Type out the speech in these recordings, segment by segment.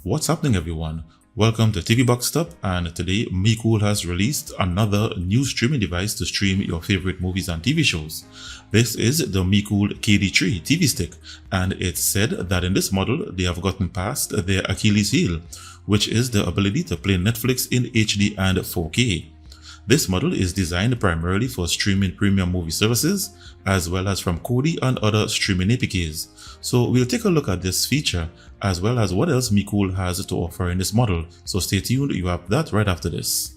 What's happening, everyone? Welcome to TV Box Stop, and today Mecool has released another new streaming device to stream your favorite movies and TV shows. This is the Mecool KD3 TV stick, and it's said that in this model they have gotten past their Achilles heel, which is the ability to play Netflix in HD and 4K. This model is designed primarily for streaming premium movie services, as well as from Kodi and other streaming APKs. So we'll take a look at this feature, as well as what else Mecool has to offer in this model. So stay tuned, you have that right after this.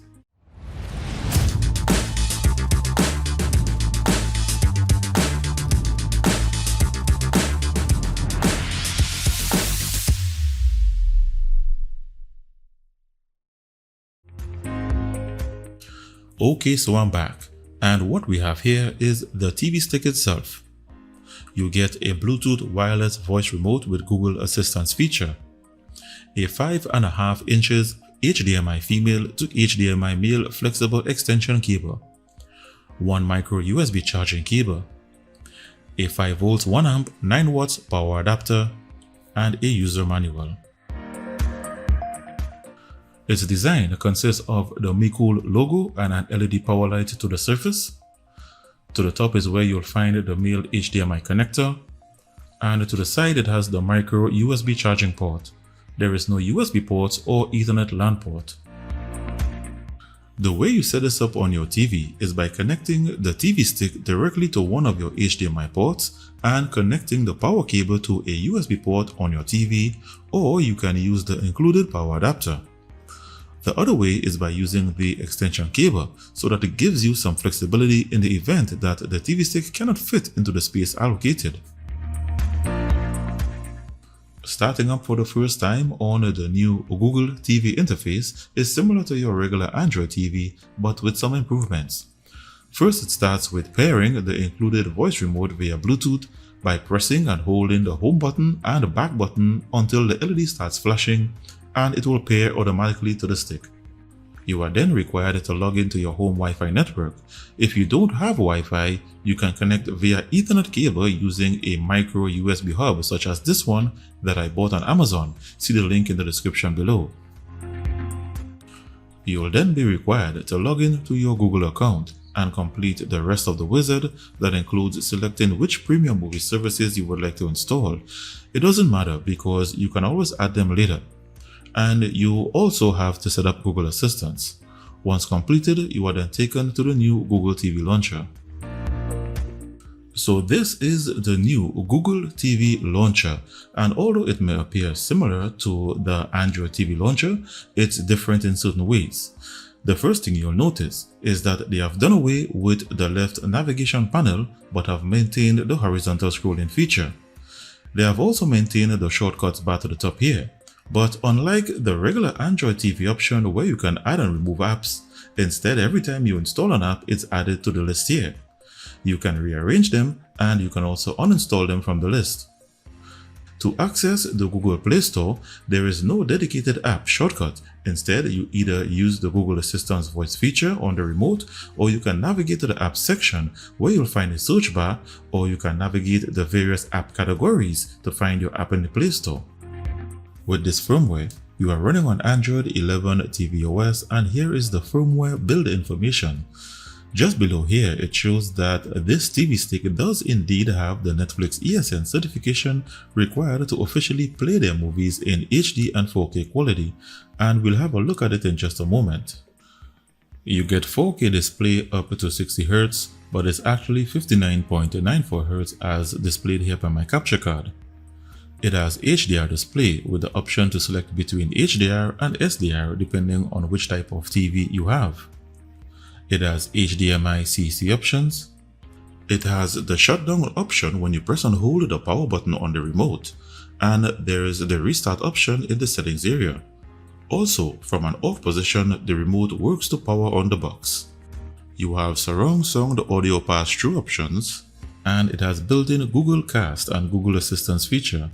Okay, so I'm back, and what we have here is the TV stick itself. You get a Bluetooth wireless voice remote with Google Assistance feature, a 5.5 inches HDMI female to HDMI male flexible extension cable, one micro USB charging cable, a 5 volts 1 amp 9 watts power adapter, and a user manual. Its design consists of the Mecool logo and an LED power light to the surface. To the top is where you'll find the male HDMI connector, and to the side it has the micro USB charging port. There is no USB port or Ethernet LAN port. The way you set this up on your TV is by connecting the TV stick directly to one of your HDMI ports and connecting the power cable to a USB port on your TV, or you can use the included power adapter. The other way is by using the extension cable, so that it gives you some flexibility in the event that the TV stick cannot fit into the space allocated. Starting up for the first time on the new Google TV interface is similar to your regular Android TV, but with some improvements. First, it starts with pairing the included voice remote via Bluetooth by pressing and holding the home button and back button until the LED starts flashing, and it will pair automatically to the stick. You are then required to log into your home Wi-Fi network. If you don't have Wi-Fi, you can connect via Ethernet cable using a micro USB hub such as this one that I bought on Amazon. See the link in the description below. You will then be required to log in to your Google account and complete the rest of the wizard that includes selecting which premium movie services you would like to install. It doesn't matter because you can always add them later. And you also have to set up Google Assistance. Once completed, you are then taken to the new Google TV launcher. So this is the new Google TV launcher, and although it may appear similar to the Android TV launcher, it's different in certain ways. The first thing you'll notice is that they have done away with the left navigation panel but have maintained the horizontal scrolling feature. They have also maintained the shortcuts bar to the top here. But unlike the regular Android TV option where you can add and remove apps, instead every time you install an app, it's added to the list here. You can rearrange them, and you can also uninstall them from the list. To access the Google Play Store, there is no dedicated app shortcut. Instead, you either use the Google Assistance voice feature on the remote, or you can navigate to the app section where you'll find a search bar, or you can navigate the various app categories to find your app in the Play Store. With this firmware, you are running on Android 11 tvOS, and here is the firmware build information. Just below here, it shows that this TV stick does indeed have the Netflix ESN certification required to officially play their movies in HD and 4K quality, and we'll have a look at it in just a moment. You get 4K display up to 60Hz, but it's actually 59.94Hz as displayed here by my capture card. It has HDR display with the option to select between HDR and SDR depending on which type of TV you have. It has HDMI CC options. It has the shutdown option when you press and hold the power button on the remote, and there is the restart option in the settings area. Also, from an off position, the remote works to power on the box. You have surround sound audio pass-through options, and it has built-in Google Cast and Google Assistance feature.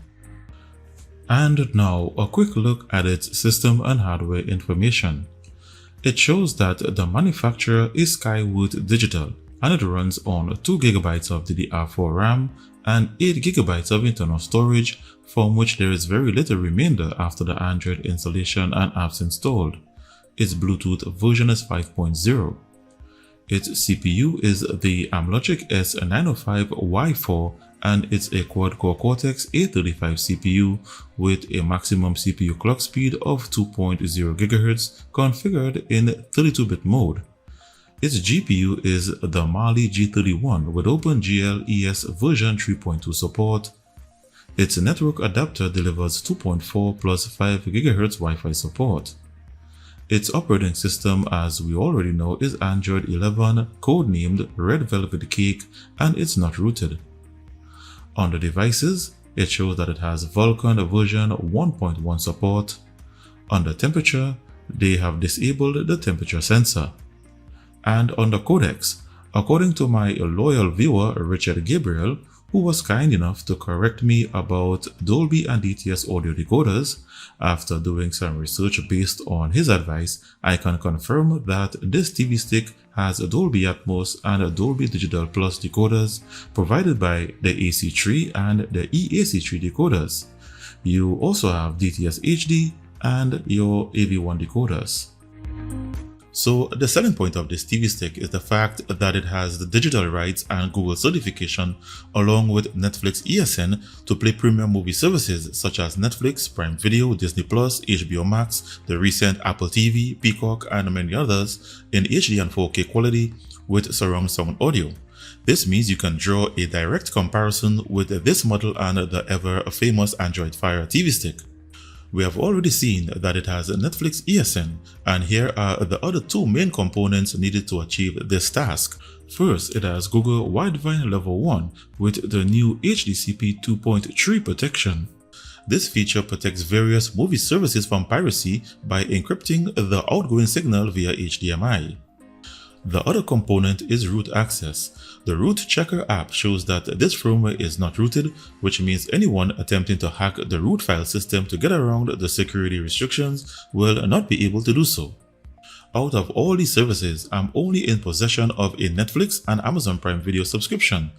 And now a quick look at its system and hardware information. It shows that the manufacturer is Skywood Digital, and it runs on 2 GB of DDR4 RAM and 8 GB of internal storage, from which there is very little remainder after the Android installation and apps installed. Its Bluetooth version is 5.0. Its CPU is the Amlogic S905Y4 and it's a quad-core Cortex A35 CPU with a maximum CPU clock speed of 2.0 GHz configured in 32-bit mode. Its GPU is the Mali G31 with OpenGL ES version 3.2 support. Its network adapter delivers 2.4 plus 5 GHz Wi-Fi support. Its operating system, as we already know, is Android 11, codenamed Red Velvet Cake, and it's not rooted. On the devices, it shows that it has Vulkan version 1.1 support. On the temperature, they have disabled the temperature sensor. And on the codecs, according to my loyal viewer Richard Gabriel, who was kind enough to correct me about Dolby and DTS audio decoders, after doing some research based on his advice, I can confirm that this TV stick has a Dolby Atmos and a Dolby Digital Plus decoders provided by the AC3 and the EAC3 decoders. You also have DTS HD and your AV1 decoders. So the selling point of this TV stick is the fact that it has the digital rights and Google certification along with Netflix ESN to play premium movie services such as Netflix, Prime Video, Disney+, HBO Max, the recent Apple TV, Peacock and many others in HD and 4K quality with surround sound audio. This means you can draw a direct comparison with this model and the ever famous Android Fire TV stick. We have already seen that it has a Netflix ESN, and here are the other two main components needed to achieve this task. First, it has Google Widevine Level 1 with the new HDCP 2.3 protection. This feature protects various movie services from piracy by encrypting the outgoing signal via HDMI. The other component is root access. The Root Checker app shows that this firmware is not rooted, which means anyone attempting to hack the root file system to get around the security restrictions will not be able to do so. Out of all these services, I'm only in possession of a Netflix and Amazon Prime Video subscription.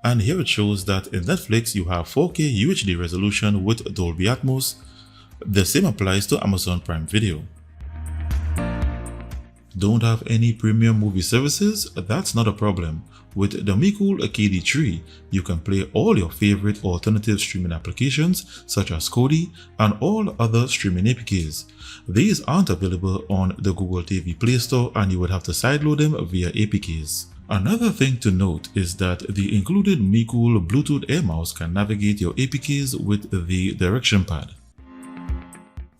And here it shows that in Netflix you have 4K UHD resolution with Dolby Atmos. The same applies to Amazon Prime Video. Don't have any premium movie services? That's not a problem. With the Mecool KD3, you can play all your favorite alternative streaming applications such as Kodi and all other streaming APKs. These aren't available on the Google TV Play Store and you would have to sideload them via APKs. Another thing to note is that the included Mecool Bluetooth Air Mouse can navigate your APKs with the direction pad.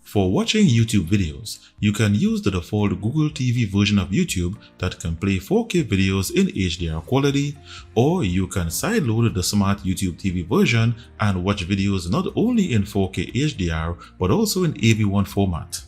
For watching YouTube videos, you can use the default Google TV version of YouTube that can play 4K videos in HDR quality, or you can sideload the smart YouTube TV version and watch videos not only in 4K HDR but also in AV1 format.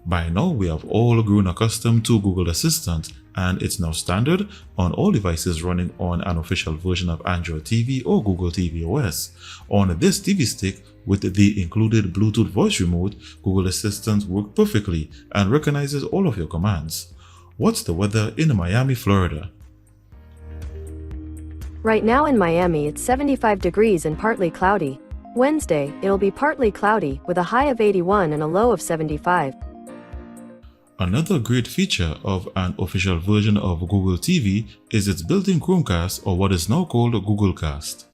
By now, we have all grown accustomed to Google Assistant, and it's now standard on all devices running on an official version of Android TV or Google TV OS. On this TV stick, with the included Bluetooth voice remote, Google Assistant works perfectly and recognizes all of your commands. What's the weather in Miami, Florida? Right now in Miami, it's 75 degrees and partly cloudy. Wednesday, it'll be partly cloudy with a high of 81 and a low of 75. Another great feature of an official version of Google TV is its built-in Chromecast, or what is now called Google Cast.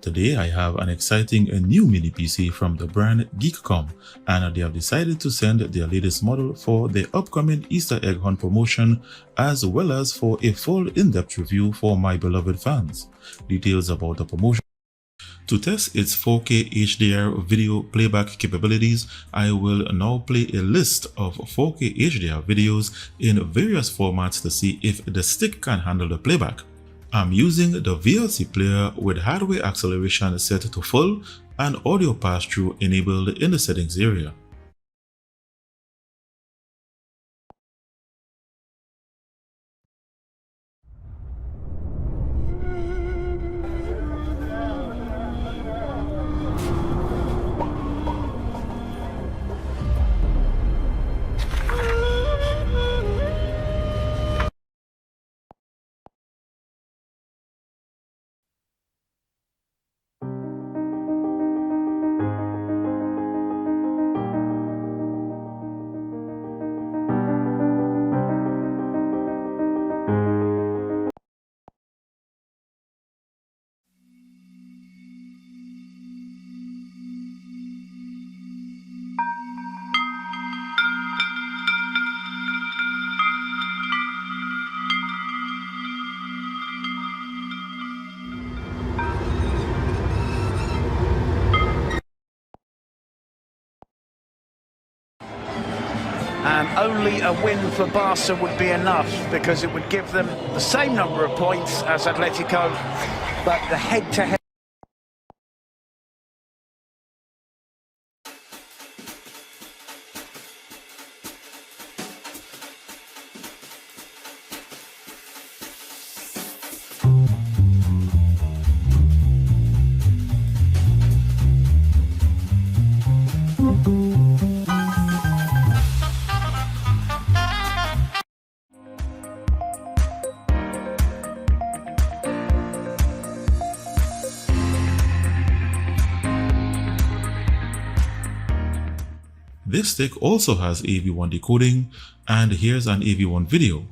Today I have an exciting new mini PC from the brand Geekbench, and they have decided to send their latest model for the upcoming Easter egg hunt promotion, as well as for a full in-depth review for my beloved fans. Details about the promotion. To test its 4K HDR video playback capabilities, I will now play a list of 4K HDR videos in various formats to see if the stick can handle the playback. I'm using the VLC Player with hardware acceleration set to full and audio pass-through enabled in the settings area. and only a win for Barca would be enough, because it would give them the same number of points as Atletico, but the head-to-head. This stick also has AV1 decoding, and here's an AV1 video.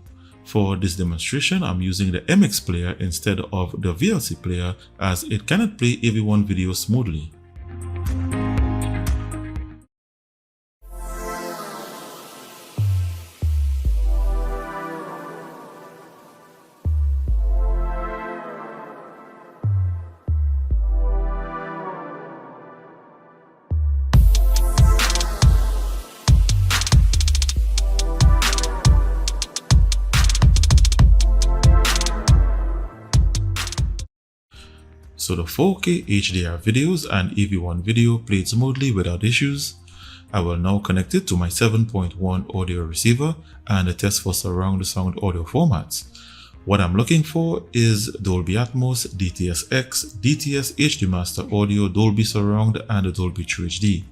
For this demonstration, I'm using the MX player instead of the VLC player, as it cannot play AV1 video smoothly. So the 4K HDR videos and AV1 video played smoothly without issues. I will now connect it to my 7.1 audio receiver and test for surround sound audio formats. What I'm looking for is Dolby Atmos, DTS-X, DTS HD Master Audio, Dolby Surround, and Dolby True HD.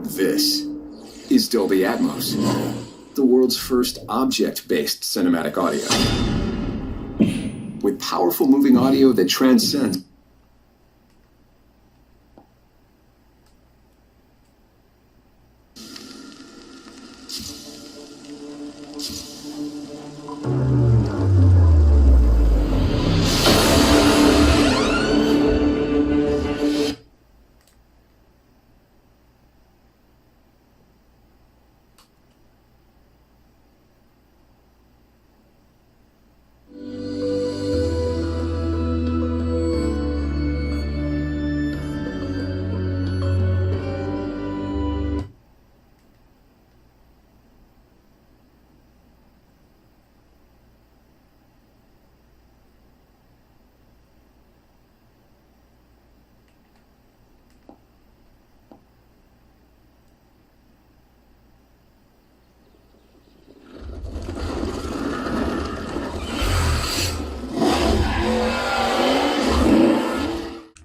This is Dolby Atmos, the world's first object-based cinematic audio. With powerful moving audio that transcends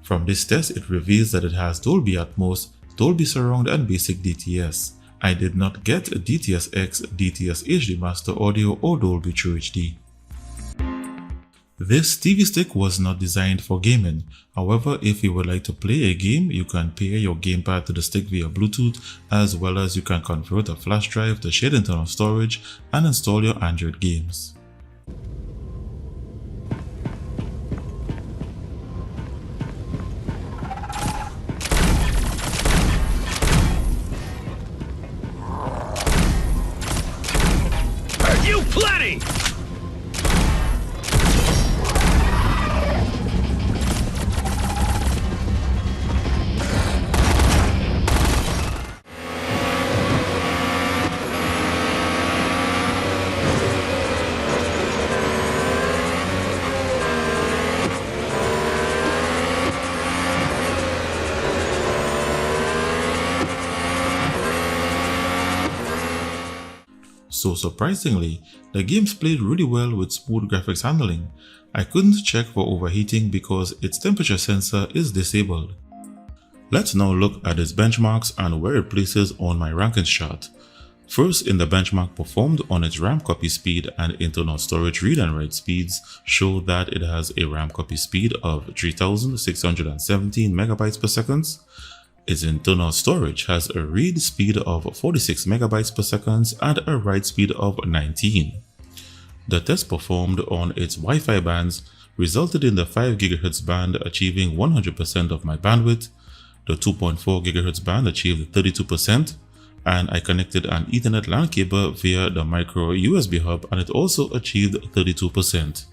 From this test, it reveals that it has Dolby Atmos, Dolby Surround, and basic DTS. I did not get DTS-X, DTS HD Master Audio, or Dolby True HD. This TV stick was not designed for gaming. However, if you would like to play a game, you can pair your gamepad to the stick via Bluetooth, as well as you can convert a flash drive to shared internal storage and install your Android games. You plenty! So surprisingly, the games played really well with smooth graphics handling. I couldn't check for overheating because its temperature sensor is disabled. Let's now look at its benchmarks and where it places on my rankings chart. First, in the benchmark performed on its RAM copy speed and internal storage read and write speeds show that it has a RAM copy speed of 3617 megabytes per second. Its internal storage has a read speed of 46 megabytes per second and a write speed of 19. The test performed on its Wi-Fi bands resulted in the 5 GHz band achieving 100% of my bandwidth, the 2.4 GHz band achieved 32%, and I connected an Ethernet LAN cable via the micro USB hub and it also achieved 32%.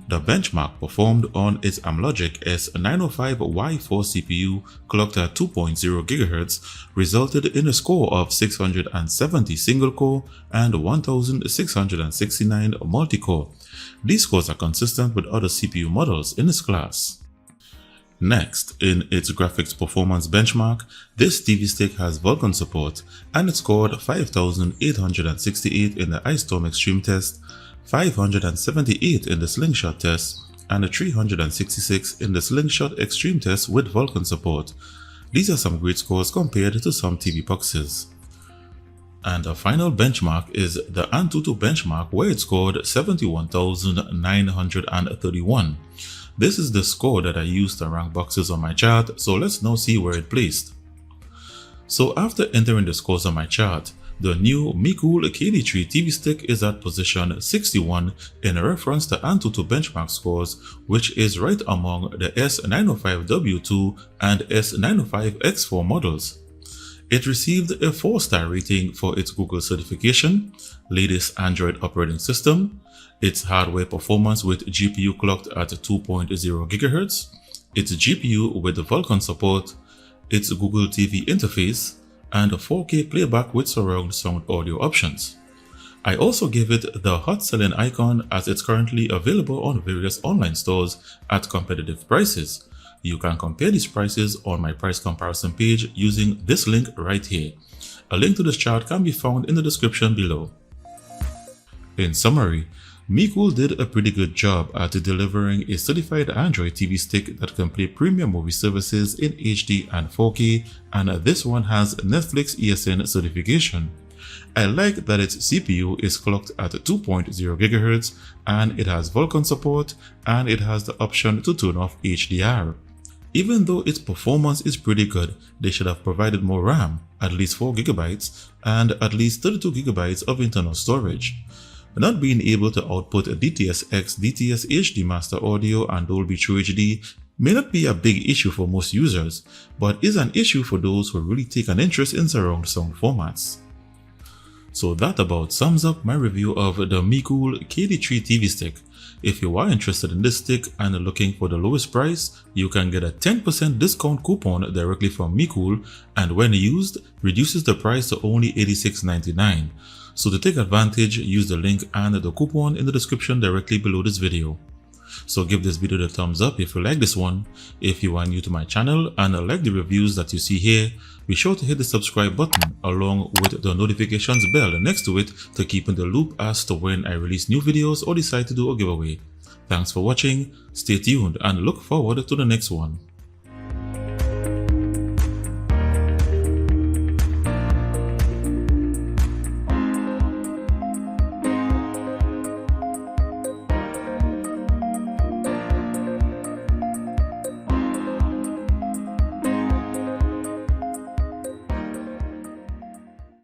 The benchmark performed on its Amlogic S905Y4 CPU clocked at 2.0 GHz resulted in a score of 670 single-core and 1669 multi-core. These scores are consistent with other CPU models in its class. Next, in its graphics performance benchmark, this TV stick has Vulkan support and it scored 5,868 in the Ice Storm Extreme test, 578 in the Slingshot test, and 366 in the Slingshot Extreme test with Vulkan support. These are some great scores compared to some TV boxes. And the final benchmark is the Antutu benchmark, where it scored 71,931. This is the score that I used to rank boxes on my chart, so let's now see where it placed. So after entering the scores on my chart, the new Mecool KD3 TV stick is at position 61 in reference to Antutu benchmark scores, which is right among the S905W2 and S905X4 models. It received a 4-star rating for its Google certification, latest Android operating system, its hardware performance with GPU clocked at 2.0 GHz, its GPU with Vulkan support, its Google TV interface, and a 4K playback with surround sound audio options. I also gave it the hot selling icon as it's currently available on various online stores at competitive prices. You can compare these prices on my price comparison page using this link right here. A link to this chart can be found in the description below. In summary, Mecool did a pretty good job at delivering a certified Android TV stick that can play premium movie services in HD and 4K, and this one has Netflix ESN certification. I like that its CPU is clocked at 2.0 GHz and it has Vulkan support and it has the option to turn off HDR. Even though its performance is pretty good, they should have provided more RAM, at least 4GB, and at least 32GB of internal storage. Not being able to output DTS-X, DTS HD Master Audio and Dolby True HD may not be a big issue for most users, but is an issue for those who really take an interest in surround sound formats. So that about sums up my review of the Mecool KD3 TV stick. If you are interested in this stick and looking for the lowest price, you can get a 10% discount coupon directly from Mecool, and when used, reduces the price to only $86.99. So to take advantage, use the link and the coupon in the description directly below this video. So give this video the thumbs up if you like this one. If you are new to my channel and like the reviews that you see here, be sure to hit the subscribe button along with the notifications bell next to it to keep in the loop as to when I release new videos or decide to do a giveaway. Thanks for watching, stay tuned and look forward to the next one.